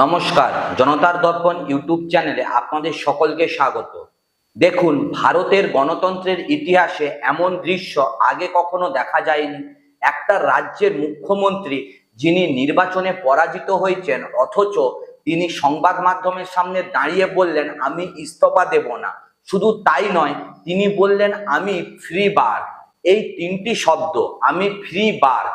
নমস্কার, জনতার দর্পণ ইউটিউব চ্যানেলে আপনাদের সকলকে স্বাগত। দেখুন, ভারতের গণতন্ত্রের ইতিহাসে এমন দৃশ্য আগে কখনো দেখা যায়নি। একটা রাজ্যের মুখ্যমন্ত্রী যিনি নির্বাচনে পরাজিত হয়েছেন, অথচ তিনি সংবাদ মাধ্যমের সামনে দাঁড়িয়ে বললেন আমি ইস্তফা দেব না। শুধু তাই নয়, তিনি বললেন আমি ফ্রি বার। এই তিনটি শব্দ, আমি ফ্রি বার,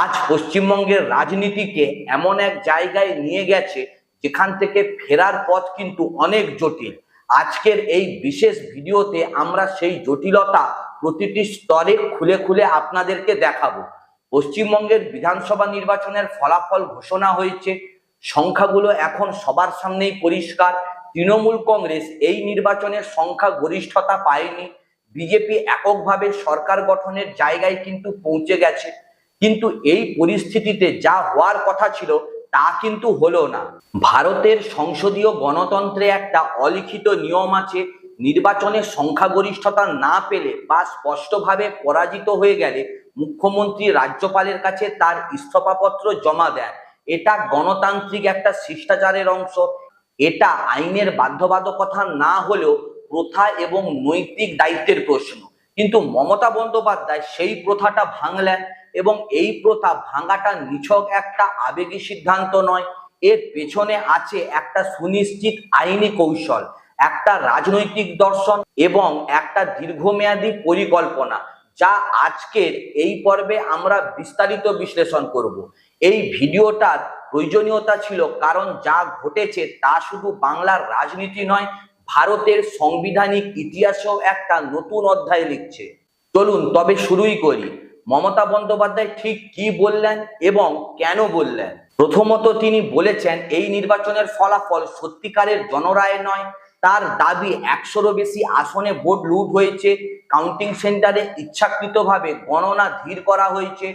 আজ পশ্চিমবঙ্গের রাজনীতিকে এমন এক জায়গায় নিয়ে গেছে যেখান থেকে ফেরার পথ কিন্তু অনেক জটিল। আজকের এই বিশেষ ভিডিওতে আমরা সেই জটিলতা প্রতিটি স্তরে খুলে খুলে আপনাদেরকে দেখাবো। পশ্চিমবঙ্গের বিধানসভা নির্বাচনের ফলাফল ঘোষণা হয়েছে। সংখ্যাগুলো এখন সবার সামনেই পরিষ্কার। তৃণমূল কংগ্রেস এই নির্বাচনের সংখ্যা গরিষ্ঠতা পায়নি। বিজেপি এককভাবে সরকার গঠনের জায়গায় কিন্তু পৌঁছে গেছে। কিন্তু এই পরিস্থিতিতে যা হওয়ার কথা ছিল তা কিন্তু হলো না। ভারতের সংসদীয় গণতন্ত্রে একটা অলিখিত নিয়ম আছে, নির্বাচনের সংখ্যাগরিষ্ঠতা না পেলে বা স্পষ্টভাবে পরাজিত হয়ে গেলে মুখ্যমন্ত্রী রাজ্যপালের কাছে তার ইস্তফাপত্র জমা দেন। এটা গণতান্ত্রিক একটা শিষ্টাচারের অংশ। এটা আইনের বাধ্যবাধকতা না হলেও প্রথা এবং নৈতিক দায়িত্বের প্রশ্ন। কিন্তু মমতা বন্দ্যোপাধ্যায় সেই প্রথাটা ভাঙলেন, এবং এই প্রথা ভাঙাটা নিছক একটা আবেগী সিদ্ধান্ত নয়, এর পেছনে আছে একটা সুনিশ্চিত আইনি কৌশল, একটা রাজনৈতিক দর্শন এবং একটা দীর্ঘমেয়াদী পরিকল্পনা, যা আজকের এই পর্বে আমরা বিস্তারিত বিশ্লেষণ করব। এই ভিডিওটার প্রয়োজনীয়তা ছিল কারণ যা ঘটেছে তা শুধু বাংলার রাজনীতি নয়, ভারতের সাংবিধানিক ইতিহাসেও একটা নতুন অধ্যায় লিখছে। চলুন তবে শুরুই করি। মমতা বন্দ্যোপাধ্যায় ঠিক কি বললেন এবং কেন বললেন? প্রথমত, তিনি বলেছেন এই নির্বাচনের ফলাফল সত্যিকারের জনরায় নয়। তার দাবি 100-রও বেশি আসনে ভোট লুট হয়েছে, কাউন্টিং সেন্টারে ইচ্ছাকৃতভাবে গণনা ধীর করা হয়েছে,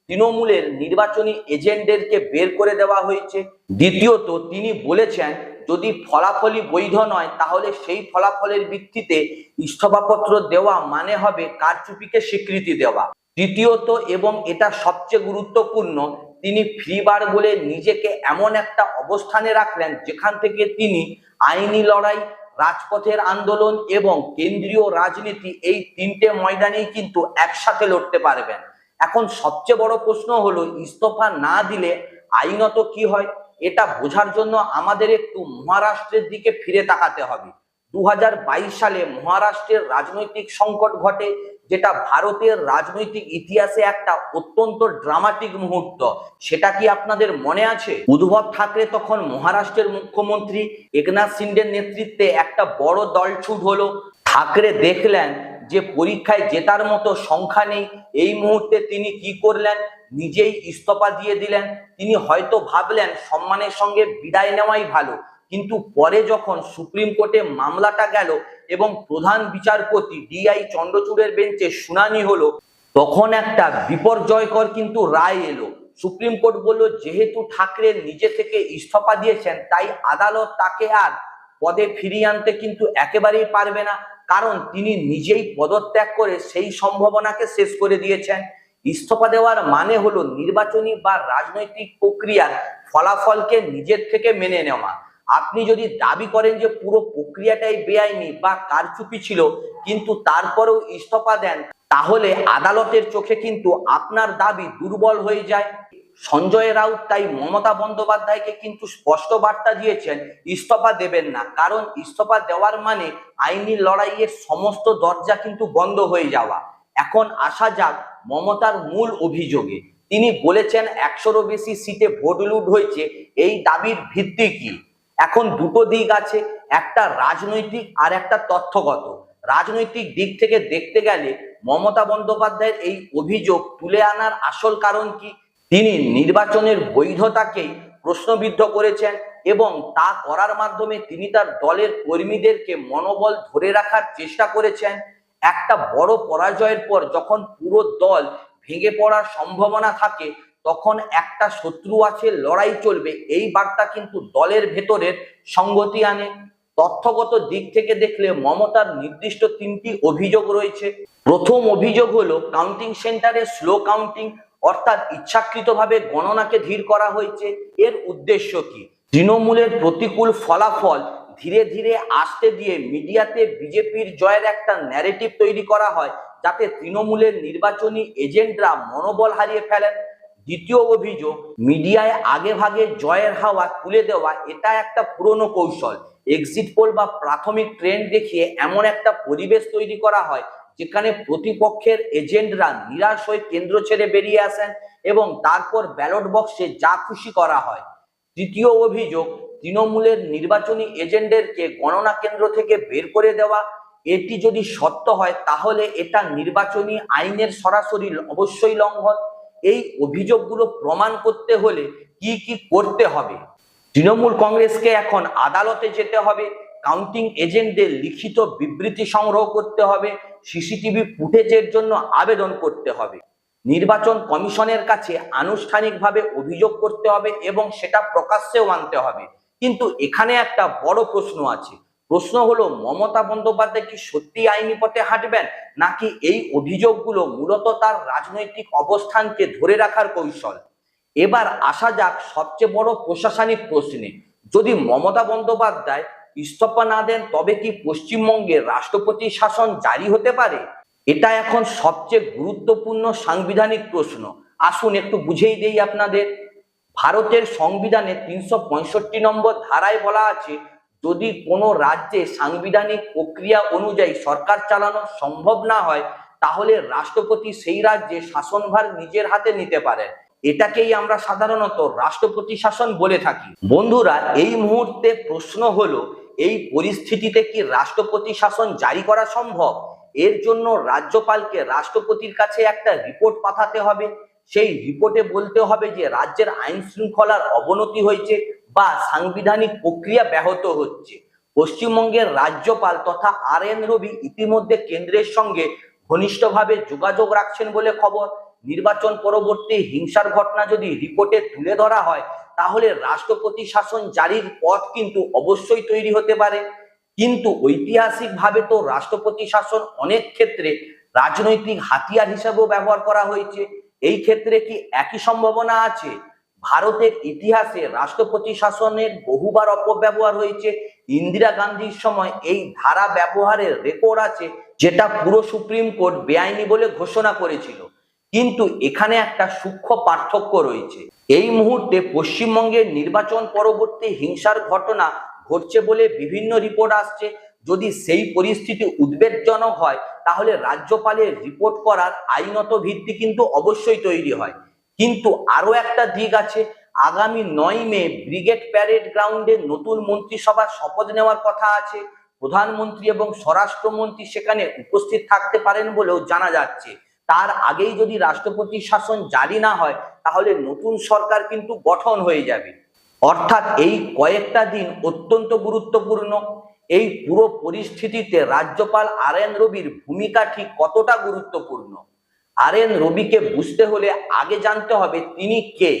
তৃণমূলের নির্বাচনী এজেন্টদেরকে বের করে দেওয়া হয়েছে। দ্বিতীয়ত, তিনি বলেছেন যদি ফলাফলই বৈধ নয় তাহলে সেই ফলাফলের ভিত্তিতে ইস্তফাপত্র দেওয়া মানে হবে কারচুপিকে স্বীকৃতি দেওয়া। তৃতীয়ত, এবং এটা সবচেয়ে গুরুত্বপূর্ণ, তিনি ফ্রি বার বলে নিজেকে এমন একটা অবস্থানে রাখলেন যেখান থেকে তিনি আইনি লড়াই, রাজপথের আন্দোলন এবং কেন্দ্রীয় রাজনীতি, এই তিনটে ময়দানেই কিন্তু একসাথে লড়তে পারবেন। এখন সবচেয়ে বড় প্রশ্ন হলো ইস্তফা না দিলে আইনত কি হয়। এটা বোঝার জন্য আমাদের একটু মহারাষ্ট্রের দিকে ফিরে তাকাতে হবে। 2022 সালে মহারাষ্ট্রের রাজনৈতিক সংকট ঘটে, যেটা ভারতের রাজনৈতিক ইতিহাসে একটা অত্যন্ত ড্রামাটিক মুহূর্ত। সেটা কি আপনাদের মনে আছে? উদ্ধব ঠাকরে তখন মহারাষ্ট্রের মুখ্যমন্ত্রী, একনাথ শিন্ডের নেতৃত্বে একটা বড় দলছুট হলো। ঠাকরে দেখলেন যে পরীক্ষায় জেতার মতো সংখ্যা নেই। এই মুহূর্তে তিনি কি করলেন? নিজেই ইস্তফা দিয়ে দিলেন। তিনি হয়তো ভাবলেন সম্মানের সঙ্গে বিদায় নেওয়াই ভালো, কিন্তু পরে যখন সুপ্রিম কোর্টে মামলাটা গেল এবং প্রধান বিচারপতি DI চন্দ্রচূড়ের বেঞ্চে শুনানি হলো, তখন একটা বিপর্যয়কর কিন্তু রায় এলো। সুপ্রিম কোর্ট বলল যেহেতু ঠাকরে নিজে থেকে ইস্তফা দিয়েছেন, তাই আদালত তাকে আর পদে ফিরিয়ে আনতে কিন্তু একেবারেই পারবে না, কারণ তিনি নিজেই পদত্যাগ করে সেই সম্ভাবনাকে শেষ করে দিয়েছেন। ইস্তফা দেওয়ার মানে হলো নির্বাচনী বা রাজনৈতিক প্রক্রিয়ার ফলাফলকে নিজের থেকে মেনে নেওয়া। আপনি যদি দাবি করেন যে পুরো প্রক্রিয়াটাই বেআইনি বা কারচুপি ছিল, কিন্তু তারপরেও ইস্তফা দেন, তাহলে আদালতের চোখে কিন্তু আপনার দাবি দুর্বল হয়ে যায়। সঞ্জয় রাউত তাই মমতা বন্দ্যোপাধ্যায়কে কিন্তু স্পষ্ট বার্তা দিয়েছেন ইস্তফা দেবেন না, কারণ ইস্তফা দেওয়ার মানে আইনি লড়াইয়ের সমস্ত দরজা কিন্তু বন্ধ হয়ে যাওয়া। এখন আসা যাক মমতার মূল অভিযোগে। তিনি বলেছেন 100-রও বেশি সিটে ভোট লুট হয়েছে। এই দাবির ভিত্তি কি? এখন দুটো দিক আছে, একটা রাজনৈতিক আর একটা তথ্যগত। রাজনৈতিক দিক থেকে দেখতে গেলে মমতা বন্দ্যোপাধ্যায়ের এই অভিযোগ তুলে আনার আসল কারণ কি? তিনি নির্বাচনের বৈধতাকেই প্রশ্নবিদ্ধ করেছেন, এবং তা করার মাধ্যমে তিনি তার দলের কর্মীদেরকে মনোবল ধরে রাখার চেষ্টা করেছেন। একটা বড় পরাজয়ের পর যখন পুরো দল ভেঙে পড়ার সম্ভাবনা থাকে, তখন একটা শত্রু আছে, লড়াই চলবে, এই বার্তা কিন্তু দলের ভেতরের সংগতি আনে। তথ্যগত দিক থেকে দেখলে মমতার নির্দিষ্ট তিনটি অভিযোগ রয়েছে। প্রথম অভিযোগ হলো কাউন্টিং সেন্টারে স্লো কাউন্টিং, অর্থাৎ ইচ্ছাকৃতভাবে গণনাকে ধীর করা হয়েছে। এর উদ্দেশ্য কি? তৃণমূলের প্রতিকূল ফলাফল ধীরে ধীরে আসতে দিয়ে মিডিয়াতে বিজেপির জয়ের একটা ন্যারেটিভ তৈরি করা হয়, যাতে তৃণমূলের নির্বাচনী এজেন্টরা মনোবল হারিয়ে ফেলেন। দ্বিতীয় অভিযোগ, মিডিয়ায় আগে ভাগে জয়ের হাওয়া তুলে দেওয়া, এটা একটা পুরনো কৌশল। এক্সিট পোল বা প্রাথমিক ট্রেন্ড দেখিয়ে এমন একটা পরিবেশ তৈরি করা হয় যেখানে প্রতিপক্ষের এজেন্টরা নিরাশ হয়ে কেন্দ্র ছেড়ে বেরিয়ে আসেন এবং তারপর ব্যালট বক্সে যা খুশি করা হয়। তৃতীয় অভিযোগ, তৃণমূলের নির্বাচনী এজেন্টদেরকে গণনা কেন্দ্র থেকে বের করে দেওয়া। এটি যদি সত্য হয় তাহলে এটা নির্বাচনী আইনের সরাসরি অবশ্যই লঙ্ঘন। এই অভিযোগগুলো প্রমাণ করতে হলে কি কি করতে হবে? তৃণমূল কংগ্রেসকে এখন আদালতে যেতে হবে, কাউন্টিং এজেন্টদের লিখিত বিবৃতি সংগ্রহ করতে হবে, সিসিটিভি ফুটেজের জন্য আবেদন করতে হবে, নির্বাচন কমিশনের কাছে আনুষ্ঠানিকভাবে অভিযোগ করতে হবে এবং সেটা প্রকাশ্যেও আনতে হবে। কিন্তু এখানে একটা বড় প্রশ্ন আছে। প্রশ্ন হলো, মমতা বন্দ্যোপাধ্যায় কি সত্যি আইনি পথে হাঁটবেন, নাকি এই অভিযোগগুলো মূলত তার রাজনৈতিক অবস্থানকে ধরে রাখার কৌশল? এবার আসা যাক সবচেয়ে বড় প্রশাসনিক প্রশ্নে। যদি মমতা বন্দ্যোপাধ্যায় ইস্তফা না দেন তবে কি পশ্চিমবঙ্গে রাষ্ট্রপতি শাসন জারি হতে পারে? এটা এখন সবচেয়ে গুরুত্বপূর্ণ সাংবিধানিক প্রশ্ন। আসুন একটু বুঝেই দেই আপনাদের। ভারতের সংবিধানে 365 নম্বর ধারায় বলা আছে, যদি কোনো রাজ্যে সাংবিধানিক প্রক্রিয়া অনুযায়ী সরকার চালানো সম্ভব না হয় তাহলে রাষ্ট্রপতি সেই রাজ্যে শাসনভার নিজের হাতে নিতে পারেন। এটাকেই আমরা সাধারণত রাষ্ট্রপতি শাসন বলে থাকি। বন্ধুরা, এই মুহূর্তে প্রশ্ন হলো, এই পরিস্থিতিতে কি রাষ্ট্রপতি শাসন জারি করা সম্ভব? এর জন্য রাজ্যপালকে রাষ্ট্রপতির কাছে একটা রিপোর্ট পাঠাতে হবে। সেই রিপোর্টে বলতে হবে যে রাজ্যের আইন শৃঙ্খলার অবনতি হয়েছে বা সাংবিধানিক প্রক্রিয়া ব্যাহত হচ্ছে। পশ্চিমবঙ্গের রাজ্যপাল তথা RN রবি ইতিমধ্যে কেন্দ্রের সঙ্গে ঘনিষ্ঠভাবে যোগাযোগ রাখছেন বলে খবর। নির্বাচন পরবর্তী হিংসার ঘটনা যদি রিপোর্টে তুলে ধরা হয় তাহলে রাষ্ট্রপতি শাসন জারির পথ কিন্তু অবশ্যই তৈরি হতে পারে। কিন্তু ঐতিহাসিকভাবে তো রাষ্ট্রপতি শাসন অনেক ক্ষেত্রে রাজনৈতিক হাতিয়ার হিসেবেও ব্যবহার করা হয়েছে। এই ক্ষেত্রে কি একই সম্ভাবনা আছে? ভারতের ইতিহাসে রাষ্ট্রপতি শাসনের বহুবার অপব্যবহার হয়েছে। ইন্দিরা গান্ধীর সময় এই ধারা ব্যবহারের রেকর্ড আছে, যেটা পুরো সুপ্রিম কোর্ট বেআইনি বলে ঘোষণা করেছিল। কিন্তু এখানে একটা সূক্ষ্ম পার্থক্য রয়েছে। এই মুহূর্তে পশ্চিমবঙ্গের নির্বাচন পরবর্তী হিংসার ঘটনা ঘটছে বলে বিভিন্ন রিপোর্ট আসছে। যদি সেই পরিস্থিতি উদ্বেগজনক হয় তাহলে রাজ্যপালের রিপোর্ট করার আইনত ভিত্তি কিন্তু অবশ্যই তৈরি হয়। কিন্তু আরো একটা দিক আছে। আগামী 9 মে ব্রিগেড প্যারেড গ্রাউন্ডে নতুন মন্ত্রিসভার শপথ নেওয়ার কথা আছে। প্রধানমন্ত্রী এবং স্বরাষ্ট্রমন্ত্রী সেখানে উপস্থিত থাকতে পারেন বলেও জানা যাচ্ছে। তার আগেই যদি রাষ্ট্রপতি শাসন জারি না হয় তাহলে নতুন সরকার কিন্তু গঠন হয়ে যাবে। অর্থাৎ এই কয়েকটা দিন অত্যন্ত গুরুত্বপূর্ণ। এই পুরো পরিস্থিতিতে রাজ্যপাল RN রবির ভূমিকা ঠিক কতটা গুরুত্বপূর্ণ? RN রবিকে বুঝতে হলে আগে জানতে হবে তিনি কে।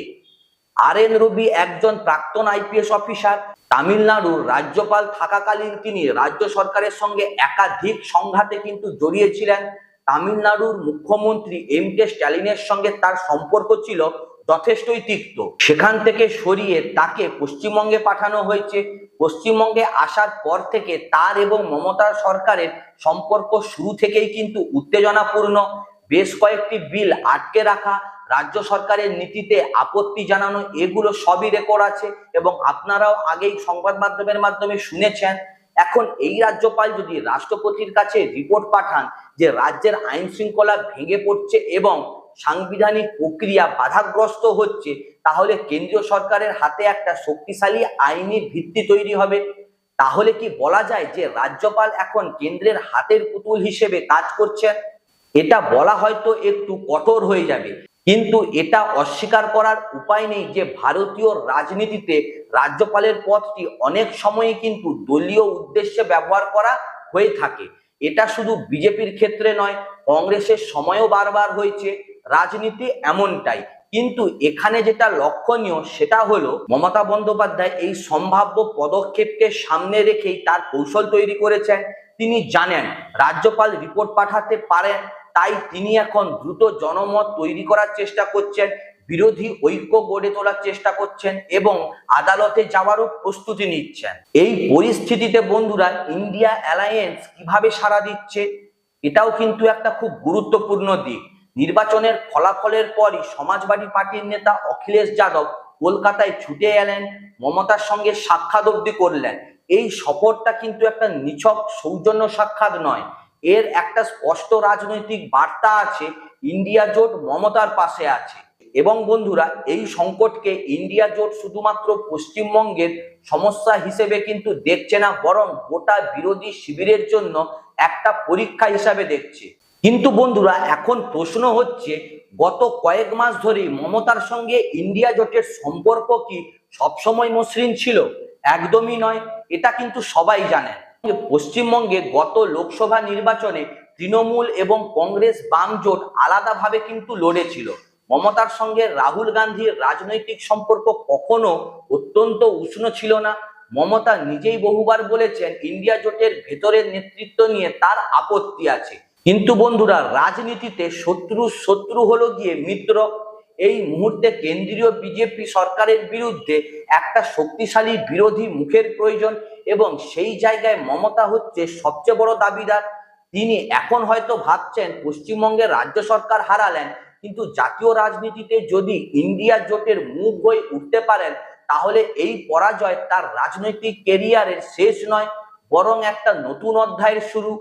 RN রবি একজন প্রাক্তন IPS অফিসার। তামিলনাড়ুর রাজ্যপাল থাকাকালীন তিনি রাজ্য সরকারের সঙ্গে একাধিক সংঘাতে কিন্তু জড়িয়েছিলেন। তামিলনাড়ুর মুখ্যমন্ত্রী MK স্ট্যালিনের সঙ্গে তার সম্পর্ক ছিল যথেষ্টই তিক্ত। সেখান থেকে সরিয়ে তাকে পশ্চিমবঙ্গে পাঠানো হয়েছে। পশ্চিমবঙ্গে আসার পর থেকে তার এবং মমতা সরকারের সম্পর্ক শুরু থেকেই কিন্তু উত্তেজনাপূর্ণ। বেশ কয়েকটি বিল আটকে রাখা, রাজ্য সরকারের নীতিতে আপত্তি জানানো, এগুলো সবই রেকর্ড আছে এবং আপনারাও আগেই সংবাদ মাধ্যমের মাধ্যমে শুনেছেন। এখন এই রাজ্যপাল যদি রাষ্ট্রপতির কাছে রিপোর্ট পাঠান যে রাজ্যের আইন শৃঙ্খলা ভেঙে পড়ছে এবং সাংবিধানিক প্রক্রিয়া বাধাগ্রস্ত হচ্ছে, তাহলে কেন্দ্রীয় সরকারের হাতে একটা শক্তিশালী আইনি ভিত্তি তৈরি হবে। তাহলে কি বলা যায় যে রাজ্যপাল এখন কেন্দ্রের হাতের পুতুল হিসেবে কাজ করছেন? এটা বলা হয়তো একটু কঠোর হয়ে যাবে, কিন্তু এটা অস্বীকার করার উপায় নেই যে ভারতীয় রাজনীতিতে রাজ্যপালের পদটি অনেক সময় কিন্তু দলীয় উদ্দেশ্যে ব্যবহার করা হয়ে থাকে। এটা শুধু বিজেপির ক্ষেত্রে নয়, কংগ্রেসের সময়ও বারবার হয়েছে। রাজনীতি এমনটাই। কিন্তু এখানে যেটা লক্ষণীয় সেটা হলো মমতা বন্দ্যোপাধ্যায় এই সম্ভাব্য পদক্ষেপকে সামনে রেখেই তার কৌশল তৈরি করেছেন। তিনি জানেন রাজ্যপাল রিপোর্ট পাঠাতে পারেন, তাই তিনি এখন দ্রুত জনমত তৈরি করার চেষ্টা করছেন। বিরোধী ঐক্য গড়ে তোলার চেষ্টা করছেন এবং আদালতে যাওয়ারও প্রস্তুতি নিচ্ছেন। এই পরিস্থিতিতে বন্ধুরা ইন্ডিয়া অ্যালায়েন্স কিভাবে সাড়া দিচ্ছে, এটাও কিন্তু একটা খুব গুরুত্বপূর্ণ দিক। নির্বাচনের ফলাফলের পরই সমাজবাদী পার্টির নেতা অখিলেশ যাদব কলকাতায় ছুটে এলেন, মমতার সঙ্গে সাক্ষাৎ অবধি করলেন। এই সফরটা কিন্তু একটা নিছক সৌজন্য সাক্ষাৎ নয়, এর একটা স্পষ্ট রাজনৈতিক বার্তা আছে, ইন্ডিয়া জোট মমতার পাশে আছে। এবং বন্ধুরা এই সংকটকে ইন্ডিয়া জোট শুধুমাত্র পশ্চিমবঙ্গের সমস্যা হিসেবে কিন্তু দেখছে না, বরং গোটা বিরোধী শিবিরের জন্য একটা পরীক্ষা হিসাবে দেখছে। কিন্তু বন্ধুরা এখন প্রশ্ন হচ্ছে, গত কয়েক মাস ধরেই মমতার সঙ্গে ইন্ডিয়া জোটের সম্পর্ক কি সবসময় মসৃণ ছিল? একদমই নয়, এটা কিন্তু সবাই জানেন। পশ্চিমবঙ্গে গত লোকসভা নির্বাচনে তৃণমূল এবং কংগ্রেস বাম জোট আলাদাভাবে কিন্তু লড়েছিল। মমতার সঙ্গে রাহুল গান্ধীর রাজনৈতিক সম্পর্ক কখনো অত্যন্ত উষ্ণ ছিল না। মমতা নিজেই বহুবার বলেছেন ইন্ডিয়া জোটের ভেতরের নেতৃত্ব নিয়ে তার আপত্তি আছে। কিন্তু বন্ধুরা রাজনীতিতে শত্রু হলো গিয়ে মিত্র। এই মুহূর্তে কেন্দ্রীয় বিজেপি সরকারের বিরুদ্ধে একটা শক্তিশালী বিরোধী মুখের প্রয়োজন এবং সেই জায়গায় মমতা হচ্ছে সবচেয়ে বড় দাবিদার। তিনি এখন হয়তো ভাবছেন পশ্চিমবঙ্গের রাজ্য সরকার হারালেন, কিন্তু জাতীয় রাজনীতিতে যদি ইন্ডিয়া জোটের মুখ হয়ে উঠতে পারেন তাহলে এই পরাজয় তার রাজনৈতিক কেরিয়ারের শেষ নয়, বরং একটা নতুন অধ্যায়ের শুরু।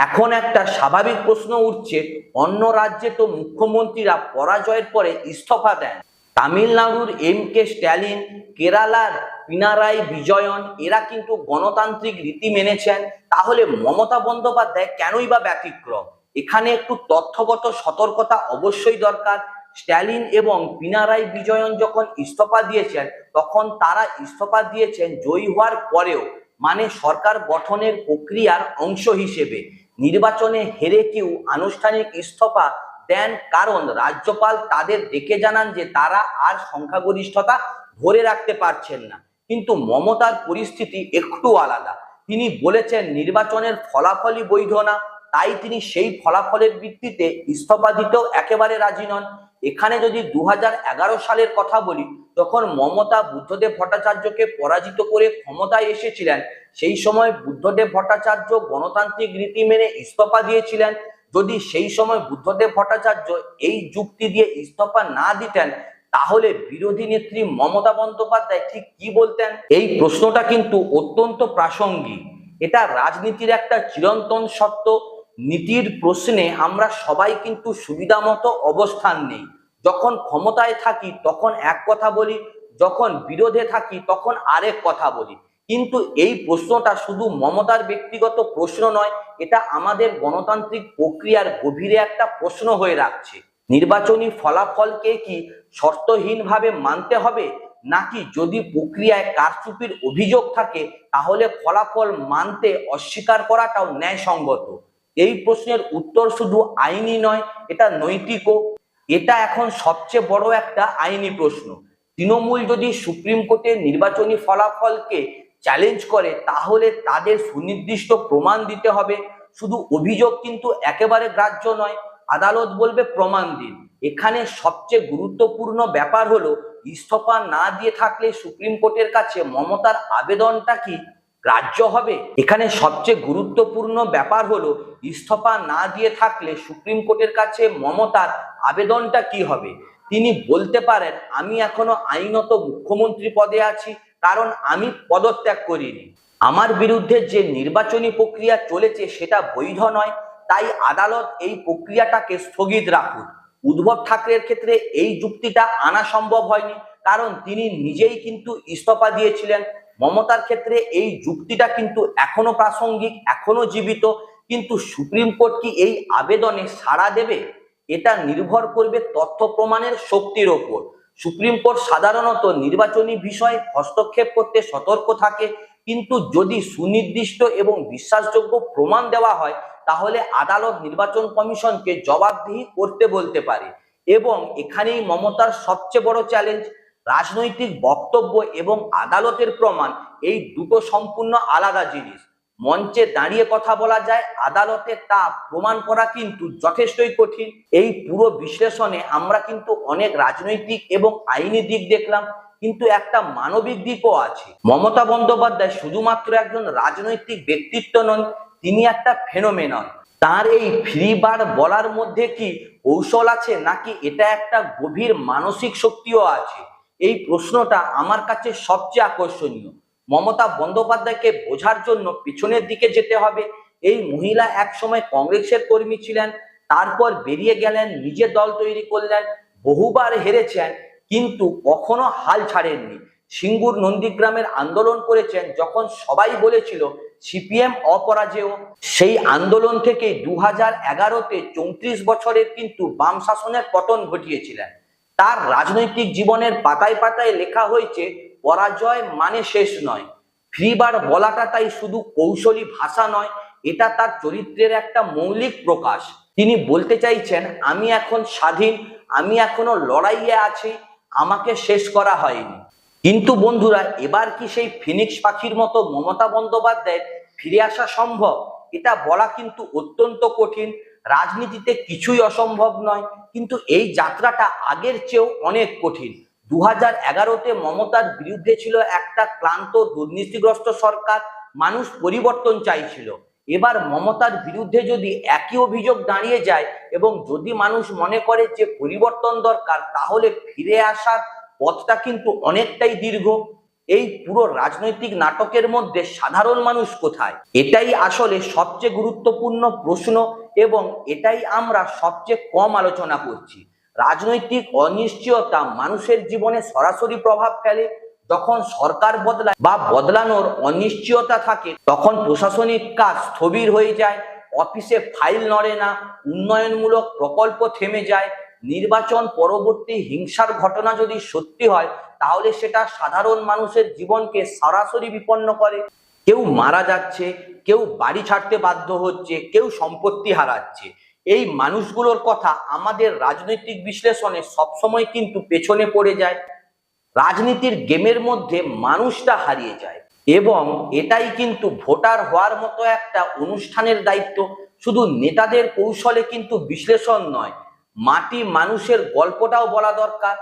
এখন একটা স্বাভাবিক প্রশ্ন উঠছে, অন্য রাজ্যে তো মুখ্যমন্ত্রীরা পরাজয়ের পরে ইস্তফা দেন। তামিলনাড়ুর এম.কে. স্ট্যালিন, কেরালার পিনারাই বিজয়ন, এরা কিন্তু গণতান্ত্রিক রীতি মেনেছেন। তাহলে মমতা বন্দ্যোপাধ্যায় কেনই বা ব্যতিক্রম? এখানে একটু তথ্যগত সতর্কতা অবশ্যই দরকার। স্ট্যালিন এবং পিনারাই বিজয়ন যখন ইস্তফা দিয়েছেন তখন তারা ইস্তফা দিয়েছেন জয়ী হওয়ার পরেও, মানে সরকার গঠনের প্রক্রিয়ার অংশ হিসেবে। নির্বাচনে হেরে কেউ আনুষ্ঠানিক ইস্তফা দেন কারণ রাজ্যপাল তাদের ডেকে জানান যে তারা আর সংখ্যাগরিষ্ঠতা ধরে রাখতে পারছেন না। কিন্তু মমতার পরিস্থিতি একটু আলাদা। তিনি বলেছেন নির্বাচনের ফলাফলই বৈধ না, তাই তিনি সেই ফলাফলের ভিত্তিতে ইস্তফা দিতেও একেবারে রাজি নন। এখানে যদি 2011 সালের কথা বলি, তখন মমতা বুদ্ধদেব ভট্টাচার্যকে পরাজিত করে ক্ষমতায় এসেছিলেন। সেই সময় বুদ্ধদেব ভট্টাচার্য গণতান্ত্রিক রীতি মেনে ইস্তফা দিয়েছিলেন। যদি সেই সময় বুদ্ধদেব ভট্টাচার্য এই যুক্তি দিয়ে ইস্তফা না দিতেন তাহলে বিরোধী নেত্রী মমতা বন্দ্যোপাধ্যায় ঠিক কি বলতেন? এই প্রশ্নটা কিন্তু অত্যন্ত প্রাসঙ্গিক। এটা রাজনীতির একটা চিরন্তন সত্য। নীতির প্রশ্নে আমরা সবাই কিন্তু সুবিধা মতো অবস্থান নেই। যখন ক্ষমতায় থাকি তখন এক কথা বলি, যখন বিরোধে থাকি তখন আরেক কথা বলি। কিন্তু এই প্রশ্নটা শুধু মমতার ব্যক্তিগত প্রশ্ন নয়, এটা আমাদের গণতান্ত্রিক প্রক্রিয়ার গভীরে একটা প্রশ্ন হয়ে রাখছে। নির্বাচনী ফলাফলকে কি শর্তহীনভাবে মানতে হবে, নাকি যদি প্রক্রিয়ায় কারচুপির অভিযোগ থাকে তাহলে ফলাফল মানতে অস্বীকার করাটাও ন্যায়সঙ্গত? এই প্রশ্নের উত্তর শুধু আইনি নয়, এটা নৈতিকও। এটা এখন সবচেয়ে বড় একটা আইনি প্রশ্ন। তৃণমূল যদি সুপ্রিম কোর্টের নির্বাচনী ফলাফলকে চ্যালেঞ্জ করে তাহলে তাদের সুনির্দিষ্ট প্রমাণ দিতে হবে। শুধু অভিযোগ কিন্তু একেবারে গ্রাহ্য নয়, আদালত বলবে প্রমাণ দিন। এখানে সবচেয়ে গুরুত্বপূর্ণ ব্যাপার হলো ইস্তফা না দিয়ে থাকলে সুপ্রিম কোর্টের কাছে মমতার আবেদনটা কি গ্রাহ্য হবে? এখানে সবচেয়ে গুরুত্বপূর্ণ ব্যাপার হলো ইস্তফা না দিয়ে থাকলে সুপ্রিম কোর্টের কাছে মমতার আবেদনটা কি হবে? তিনি বলতে পারেন আমি এখনো আইনত মুখ্যমন্ত্রী পদে আছি কারণ আমি পদত্যাগ করিনি, আমার বিরুদ্ধে যে নির্বাচনী প্রক্রিয়া চলেছে সেটা বৈধ নয়, তাই আদালত এই প্রক্রিয়াটাকে স্থগিত রাখুন। উদ্ধব ঠাকরের ক্ষেত্রে এই যুক্তিটা আনা সম্ভব হয়নি কারণ তিনি নিজেই কিন্তু ইস্তফা দিয়েছিলেন। মমতার ক্ষেত্রে এই যুক্তিটা কিন্তু এখনো প্রাসঙ্গিক, এখনো জীবিত। কিন্তু সুপ্রিম কোর্ট কি এই আবেদনে সাড়া দেবে? এটা নির্ভর করবে তথ্য প্রমাণের শক্তির ওপর। সুপ্রিম কোর্ট সাধারণত নির্বাচনী বিষয়ে হস্তক্ষেপ করতে সতর্ক থাকে, কিন্তু যদি সুনির্দিষ্ট এবং বিশ্বাসযোগ্য প্রমাণ দেওয়া হয় তাহলে আদালত নির্বাচন কমিশনকে জবাবদিহি করতে বলতে পারে। এবং এখানেই মমতার সবচেয়ে বড় চ্যালেঞ্জ। রাজনৈতিক বক্তব্য এবং আদালতের প্রমাণ এই দুটো সম্পূর্ণ আলাদা জিনিস। মঞ্চে দাঁড়িয়ে কথা বলা যায়, আদালতে তা প্রমাণ করা কিন্তু যথেষ্টই কঠিন। এই পুরো বিশ্লেষণে আমরা কিন্তু অনেক রাজনৈতিক এবং আইনি দিক দেখলাম, কিন্তু একটা মানবিক দিকও আছে। মমতা বন্দ্যোপাধ্যায় শুধুমাত্র একজন রাজনৈতিক ব্যক্তিত্ব নন, তিনি একটা ফেনোমেনন। তার এই ফ্রি বার বলার মধ্যে কি কৌশল আছে, নাকি এটা একটা গভীর মানসিক শক্তিও আছে? এই প্রশ্নটা আমার কাছে সবচেয়ে আকর্ষণীয়। মমতা বন্দ্যোপাধ্যায়কে বোঝার জন্য পিছনের দিকে যেতে হবে। এই মহিলা এক সময় কংগ্রেসের কর্মী ছিলেন, তারপর বেরিয়ে গেলেন, নিজের দল তৈরি করলেন, বহুবার হেরেছেন, কিন্তু কখনো হাল ছাড়েননি। সিঙ্গুর নন্দীগ্রামের আন্দোলন করেছেন যখন সবাই বলেছিল সিপিএম অপরাজেয়। সেই আন্দোলন থেকে 2011-তে 34 বছরের কিন্তু বাম শাসনের পতন ঘটিয়েছিলেন। তার রাজনৈতিক জীবনের পাতায় পাতায় লেখা হয়েছে পরাজয় মানে শেষ নয়। ফ্রিবার বলাটা তাই শুধু কৌশলী ভাষা নয়, এটা তার চরিত্রের একটা মৌলিক প্রকাশ। তিনি বলতে চাইছেন, আমি এখন স্বাধীন, আমি এখনো লড়াইয়ে আছি, আমাকে শেষ করা হয়নি। কিন্তু বন্ধুরা, এবার কি সেই ফিনিক্স পাখির মতো মমতা বন্দ্যোপাধ্যায় ফিরে আসা সম্ভব? এটা বলা কিন্তু অত্যন্ত কঠিন। রাজনীতিতে কিছুই অসম্ভব নয়, কিন্তু এই যাত্রাটা আগের চেয়েও অনেক কঠিন। 2011-তে মমতার বিরুদ্ধে ছিল একটা ক্লান্ত দুর্নীতিগ্রস্ত সরকার, মানুষ পরিবর্তন চাইছিল। এবার মমতার বিরুদ্ধে যদি একই অভিযোগ দাঁড়িয়ে যায় এবং যদি মানুষ মনে করে যে পরিবর্তন দরকার, তাহলে ফিরে আসার পথটা কিন্তু অনেকটাই দীর্ঘ। এই পুরো রাজনৈতিক নাটকের মধ্যে সাধারণ মানুষ কোথায়? এটাই আসলে সবচেয়ে গুরুত্বপূর্ণ প্রশ্ন, এবং এটাই আমরা সবচেয়ে কম আলোচনা করছি। রাজনৈতিক অনিশ্চয়তা মানুষের জীবনে সরাসরি প্রভাব ফেলে। যখন সরকার বদলায় বা বদলানোর অনিশ্চয়তা থাকে, তখন প্রশাসনিক কাজ স্থবির হয়ে যায়, অফিসে ফাইল নড়ে না, উন্নয়নমূলক প্রকল্প থেমে যায়। নির্বাচন পরবর্তী হিংসার ঘটনা যদি সত্যি হয়, তাহলে সেটা সাধারণ মানুষের জীবনকে সরাসরি বিপন্ন করে। কেউ মারা যাচ্ছে, কেউ বাড়ি ছাড়তে বাধ্য হচ্ছে, কেউ সম্পত্তি হারাচ্ছে। এই মানুষগুলোর কথা আমাদের রাজনৈতিক বিশ্লেষণে সবসময় কিন্তু পেছনে পড়ে যায়। রাজনীতির গেমের মধ্যে মানুষটা হারিয়ে যায়, এবং এটাই কিন্তু ভোটার হওয়ার মতো একটা অনুষ্ঠানের দায়িত্ব। শুধু নেতাদের কৌশলে কিন্তু বিশ্লেষণ নয়, মাটি মানুষের গল্পটাও বলা দরকার।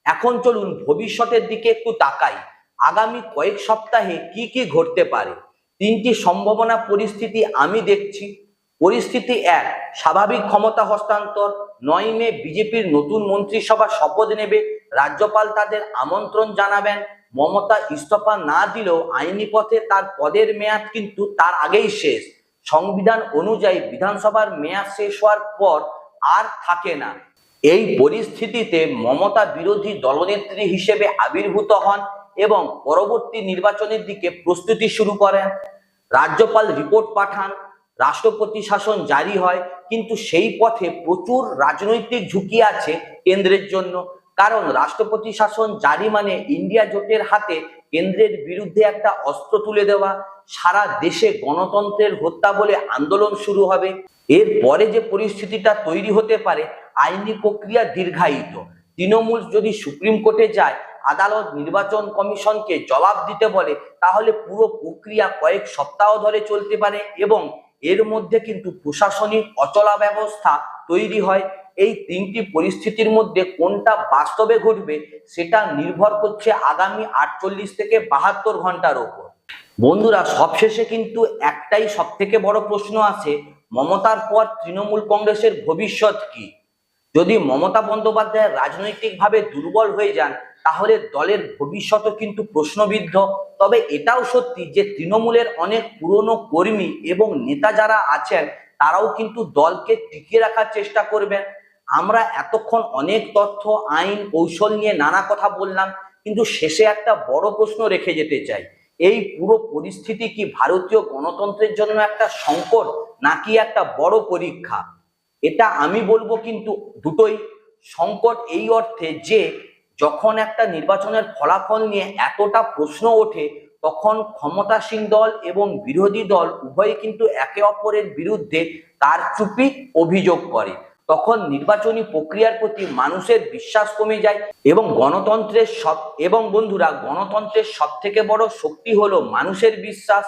এখন চলুন ভবিষ্যতের দিকে একটু তাকাই। আগামী কয়েক সপ্তাহে কি কি ঘটতে পারে? তিনটি সম্ভাবনা পরিস্থিতি আমি দেখছি। পরিস্থিতি 1, স্বাভাবিক ক্ষমতা হস্তান্তর। 9 মে বিজেপির নতুন মন্ত্রিসভা শপথ নেবে, রাজ্যপাল তাদের আমন্ত্রণ জানাবেন। মমতা ইস্তফা না দিলেও আইনি পথে তার পদের মেয়াদ কিন্তু তার আগেই শেষ। সংবিধান অনুযায়ী বিধানসভার মেয়াদ শেষ হওয়ার পর আর থাকে না। এই পরিস্থিতিতে মমতা বিরোধী দলনেত্রী হিসেবে আবির্ভূত হন এবং পরবর্তী নির্বাচনের দিকে প্রস্তুতি শুরু করেন। রাজ্যপাল রিপোর্ট পাঠান, রাষ্ট্রপতি শাসন জারি হয়, কিন্তু সেই পথে প্রচুর রাজনৈতিক ঝুঁকি আছে কেন্দ্রের জন্য। কারণ রাষ্ট্রপতি শাসন জারি মানে ইন্ডিয়া জোটের হাতে কেন্দ্রের বিরুদ্ধে একটা অস্ত্র তুলে দেওয়া। সারা দেশে গণতন্ত্রের হত্যা বলে আন্দোলন শুরু হবে। এর পরে যে পরিস্থিতিটা তৈরি হতে পারে, আইনি প্রক্রিয়া দীর্ঘায়িত। তৃণমূল যদি সুপ্রিম কোর্টে যায়, আদালত নির্বাচন কমিশনকে জবাব দিতে বলে, তাহলে পুরো প্রক্রিয়া কয়েক সপ্তাহ ধরে চলতে পারে, এবং এর মধ্যে কিন্তু প্রশাসনিক অচলা ব্যবস্থা তৈরি হয়। এই তিনটি পরিস্থিতির মধ্যে কোনটা বাস্তবে ঘটবে, সেটা নির্ভর করছে আগামী 48 থেকে 72 ঘন্টার উপর। বন্ধুরা, সবশেষে কিন্তু একটাই সব থেকে বড় প্রশ্ন আছে, মমতার পর তৃণমূল কংগ্রেসের ভবিষ্যৎ কি? যদি মমতা বন্দ্যোপাধ্যায় রাজনৈতিকভাবে দুর্বল হয়ে যান, তাহলে দলের ভবিষ্যৎও কিন্তু প্রশ্নবিদ্ধ। তবে এটাও সত্যি যে তৃণমূলের অনেক পুরনো কর্মী এবং নেতা যারা আছেন, তারাও কিন্তু দলকে টিকিয়ে রাখার চেষ্টা করবেন। আমরা এতক্ষণ অনেক তথ্য, আইন, কৌশল নিয়ে নানা কথা বললাম, কিন্তু শেষে একটা বড় প্রশ্ন রেখে যেতে চাই। এই পুরো পরিস্থিতি কি ভারতীয় গণতন্ত্রের জন্য একটা সংকট, নাকি একটা বড় পরীক্ষা? এটা আমি বলবো কিন্তু দুটোই। সংকট এই অর্থে যে যখন একটা নির্বাচনের ফলাফল নিয়ে এতটা প্রশ্ন ওঠে, তখন ক্ষমতাসীন দল এবং বিরোধী দল উভয়ে কিন্তু একে অপরের বিরুদ্ধে কারচুপি অভিযোগ করে। তখন নির্বাচনী প্রক্রিয়ার প্রতি মানুষের বিশ্বাস কমে যায়, এবং গণতন্ত্রের সব থেকে বড় শক্তি হলো মানুষের বিশ্বাস।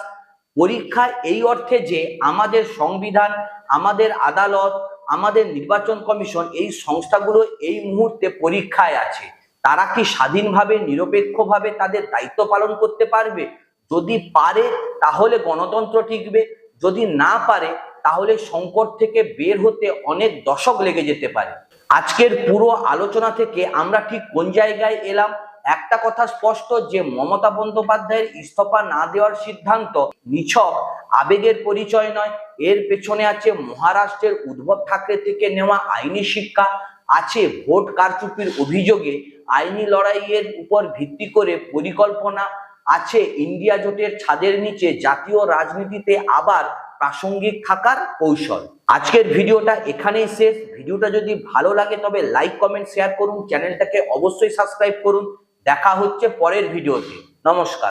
পরীক্ষা এই অর্থে যে আমাদের সংবিধান, আমাদের আদালত, আমাদের নির্বাচন কমিশন, এই সংস্থাগুলো এই মুহূর্তে পরীক্ষায় আছে। তারা কি স্বাধীনভাবে নিরপেক্ষভাবে তাদের দায়িত্ব পালন করতে পারবে? যদি পারে তাহলে গণতন্ত্র টিকবে, যদি না পারে তাহলে সংকট থেকে বের হতে অনেক দশক লেগে যেতে পারে। আজকের পুরো আলোচনা থেকে আমরা ঠিক কোন জায়গায় এলাম? একটা কথা স্পষ্ট যে মমতা বন্দ্যোপাধ্যায়ের ইস্তফা না দেওয়ার সিদ্ধান্ত নিছক আবেগের পরিচয় নয়, এর পেছনে আছে মহারাষ্ট্রের উদ্ধব ঠাকরে থেকে নেওয়া আইনি শিক্ষা, আছে ভোট কারচুপির অভিযোগে আইনি লড়াইয়ের উপর ভিত্তি করে পরিকল্পনা, আছে ইন্ডিয়া জোটের ছাদের নিচে জাতীয় রাজনীতিতে আবার প্রাসঙ্গিক থাকার কৌশল। আজকের ভিডিওটা এখানেই শেষ। ভিডিওটা যদি ভালো লাগে তবে লাইক, কমেন্ট, শেয়ার করুন। চ্যানেলটাকে অবশ্যই সাবস্ক্রাইব করুন। দেখা হচ্ছে পরের ভিডিওতে। নমস্কার।